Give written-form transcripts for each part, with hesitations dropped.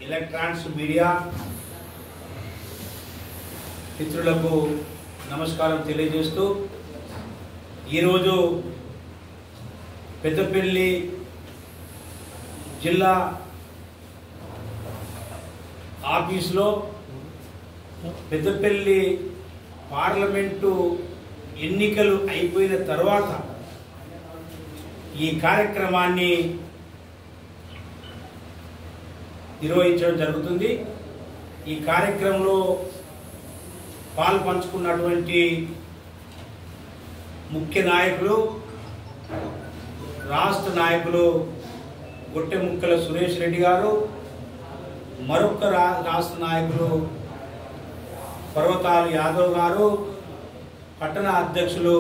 Electronics media మిత్రులకు నమస్కారం తెలియజేస్తూ ఈరోజు పెద్దపల్లి జిల్లా ఆఫీసులో పెద్దపల్లి పార్లమెంటు ఎన్నికలు అయిపోయిన తర్వాత ఈ కార్యక్రమాన్ని నిర్వహించడం జరుగుతుంది। ఈ కార్యక్రమంలో పాల్పంచుకున్నటువంటి ముఖ్య నాయకులు రాష్ట్ర నాయకులు గొట్టెముక్కల సురేష్ రెడ్డి గారు, మరొక రాష్ట్ర నాయకులు పర్వతాలు యాదవ్ గారు, పట్టణ అధ్యక్షులు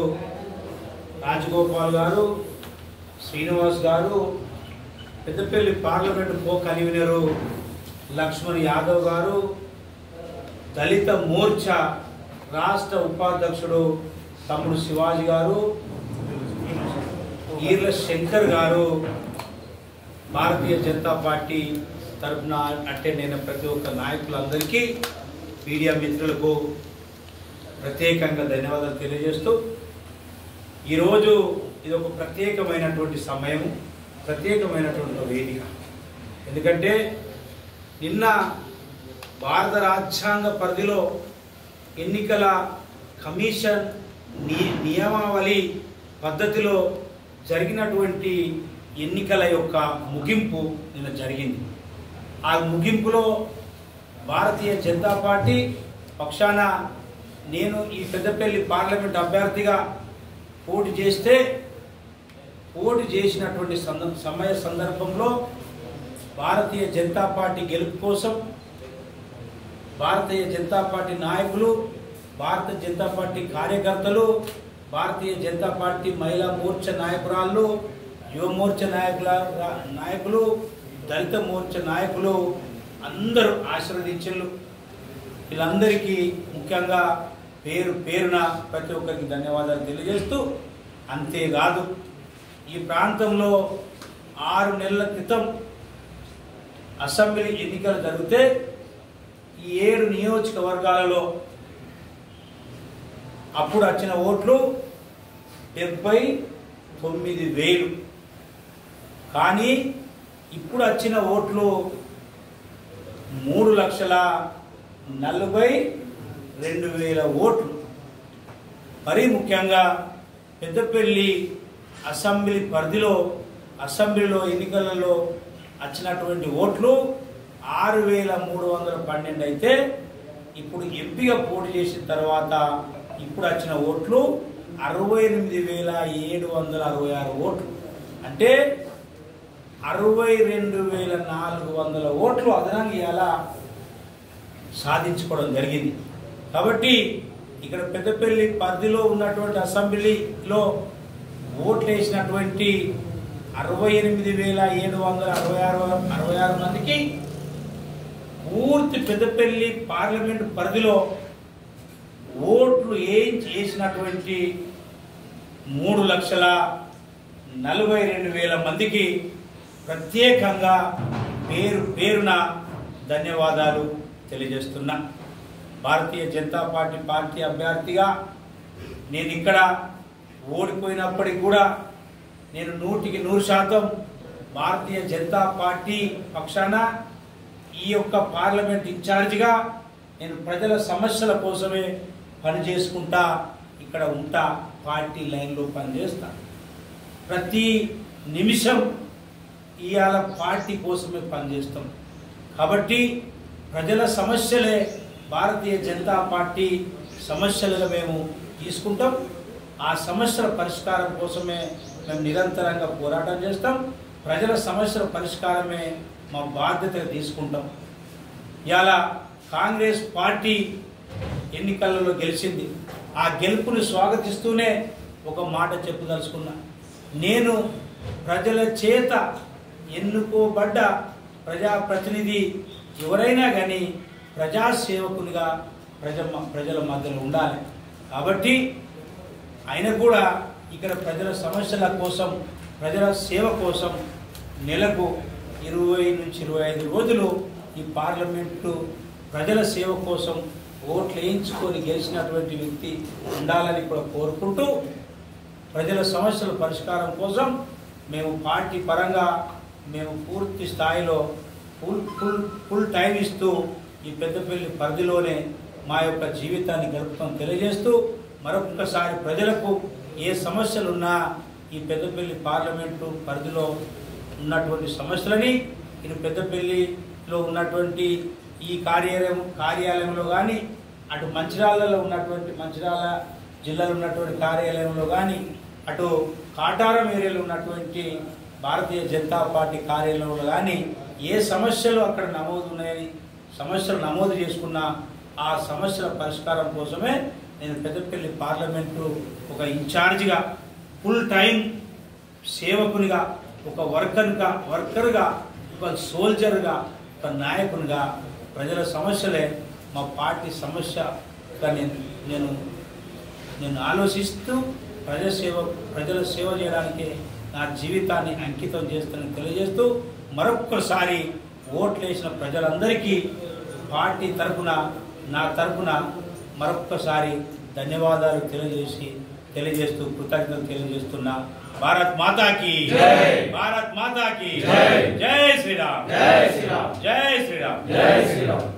రాజగోపాల్ గారు, శ్రీనివాస్ గారు, Peddapalli parliament co convener Lakshman Yadav గారు, దళిత మోర్చా రాష్ట్ర ఉపాధ్యక్షుడు తమ్ముడు శివాజీ గారు, ఈర్ల శంకర్ గారు, భారతీయ జనతా పార్టీ తరఫున అటెండ్ అయిన ప్రతి ఒక్క నాయకులందరికీ మీడియా మిత్రులకు ప్రత్యేకంగా ధన్యవాదాలు తెలియజేస్తూ ఈరోజు ఇది ఒక ప్రత్యేకమైనటువంటి సమయం, ప్రత్యేకమైనటువంటి వేదిక। ఎందుకంటే నిన్న భారత రాజ్యాంగ పరిధిలో ఎన్నికల కమిషన్ నియమావళి పద్ధతిలో జరిగినటువంటి ఎన్నికల యొక్క ముగింపు నిన్న జరిగింది। ఆ ముగింపులో భారతీయ జనతా పార్టీ పక్షాన నేను ఈ పెద్దపల్లి పార్లమెంట్ అభ్యర్థిగా పోటీ చేస్తే పోటీ చేసినటువంటి సందర్భంలో భారతీయ జనతా పార్టీ గెలుపు కోసం భారతీయ జనతా పార్టీ నాయకులు, భారతీయ జనతా పార్టీ కార్యకర్తలు, భారతీయ జనతా పార్టీ మహిళా మోర్చా నాయకురాళ్ళు, యువ మోర్చా నాయకులు, దళిత మోర్చా నాయకులు అందరూ ఆశీర్వదించారు। వీళ్ళందరికీ ముఖ్యంగా పేరు పేరున ప్రతి ఒక్కరికి ధన్యవాదాలు తెలియజేస్తూ, అంతేకాదు ఈ ప్రాంతంలో 6 నెలల క్రితం అసెంబ్లీ ఎన్నికలు జరిగితే ఈ 7 నియోజకవర్గాలలో అప్పుడు వచ్చిన ఓట్లు 79,000, కానీ ఇప్పుడు వచ్చిన ఓట్లు 3,42,000 ఓట్లు। మరీ ముఖ్యంగా పెద్దపల్లి అసెంబ్లీ పరిధిలో అసెంబ్లీలో ఎన్నికలలో వచ్చినటువంటి ఓట్లు 6,312 అయితే ఇప్పుడు ఎంపీగా పోటీ చేసిన తర్వాత ఇప్పుడు వచ్చిన ఓట్లు 68,766 ఓట్లు, అంటే 62,400 ఓట్లు అదనంగా ఇలా సాధించుకోవడం జరిగింది। కాబట్టి ఇక్కడ పెద్దపల్లి పరిధిలో ఉన్నటువంటి అసెంబ్లీలో ఓట్లు వేసినటువంటి 68,766 మందికి పూర్తి పెద్దపల్లి పార్లమెంటు పరిధిలో ఓట్లు వేసినటువంటి 3,42,000 మందికి ప్రత్యేకంగా పేరు పేరున ధన్యవాదాలు తెలియజేస్తున్నా। భారతీయ జనతా పార్టీ అభ్యర్థిగా నేను ఇక్కడ ఓడిపోయినప్పటికీ కూడా నేను 100% భారతీయ జనతా పార్టీ పక్షాన ఈ యొక్క పార్లమెంట్ ఇన్ఛార్జిగా నేను ప్రజల సమస్యల కోసమే పనిచేసుకుంటా ఇక్కడ ఉంటా, పార్టీ లైన్లో పనిచేస్తా, ప్రతి నిమిషం ఇవాళ పార్టీ కోసమే పనిచేస్తాం। కాబట్టి ప్రజల సమస్యలే భారతీయ జనతా పార్టీ సమస్యలుగా మేము తీసుకుంటాం। ఆ సమస్యల పరిష్కారం కోసమే మేము నిరంతరంగా పోరాటం చేస్తాం। ప్రజల సమస్యల పరిష్కారమే మా బాధ్యతగా తీసుకుంటాం। ఇవాళ కాంగ్రెస్ పార్టీ ఎన్నికలలో గెలిచింది, ఆ గెలుపుని స్వాగతిస్తూనే ఒక మాట చెప్పదలుచుకున్నా, నేను ప్రజల చేత ఎన్నుకోబడ్డ ప్రజాప్రతినిధి ఎవరైనా కానీ ప్రజాసేవకునిగా ప్రజల మధ్యలో ఉండాలి। కాబట్టి ఆయన కూడా ఇక్కడ ప్రజల సమస్యల కోసం ప్రజల సేవ కోసం నెలకు 20 నుంచి 25 రోజులు ఈ పార్లమెంటు ప్రజల సేవ కోసం ఓట్లు వేయించుకొని గెలిచినటువంటి వ్యక్తి ఉండాలని కూడా కోరుకుంటూ ప్రజల సమస్యల పరిష్కారం కోసం మేము పార్టీ పరంగా మేము పూర్తి స్థాయిలో ఫుల్ టైం ఇస్తూ ఈ పెద్దపల్లి పరిధిలోనే మా యొక్క జీవితాన్ని గడుపుతాం తెలియజేస్తూ మరొకసారి ప్రజలకు ఏ సమస్యలున్నా ఈ పెద్దపల్లి పార్లమెంటు పరిధిలో ఉన్నటువంటి సమస్యలని ఇది పెద్దపల్లిలో ఉన్నటువంటి ఈ కార్యాలయంలో కానీ అటు మంచిర్యాలలో ఉన్నటువంటి మంచిర్యాల జిల్లాలో ఉన్నటువంటి కార్యాలయంలో కానీ అటు కాటారం ఏరియాలో ఉన్నటువంటి భారతీయ జనతా పార్టీ కార్యాలయంలో కానీ ఏ సమస్యలు అక్కడ నమోదు ఉన్నాయని సమస్యలు నమోదు చేసుకున్న ఆ సమస్యల పరిష్కారం కోసమే నేను పెద్దపల్లి పార్లమెంటు ఒక ఇన్ఛార్జిగా ఫుల్ టైం సేవకునిగా ఒక వర్కర్గా ఒక సోల్జర్గా ఒక నాయకునిగా ప్రజల సమస్యలే మా పార్టీ సమస్యగా నేను ఆలోచిస్తూ ప్రజల సేవ చేయడానికి నా జీవితాన్ని అంకితం చేస్తానని తెలియజేస్తూ మరొక్కసారి ఓట్లు వేసిన ప్రజలందరికీ పార్టీ తరఫున నా తరఫున మరొక్కసారి ధన్యవాదాలు తెలియజేస్తూ కృతజ్ఞతలు తెలియజేస్తున్నా. భారత్ మాతాకి భారత్ మాతాకి జై శ్రీరామ్ జై శ్రీరామ్ జై శ్రీరామ్ జై శ్రీరామ్.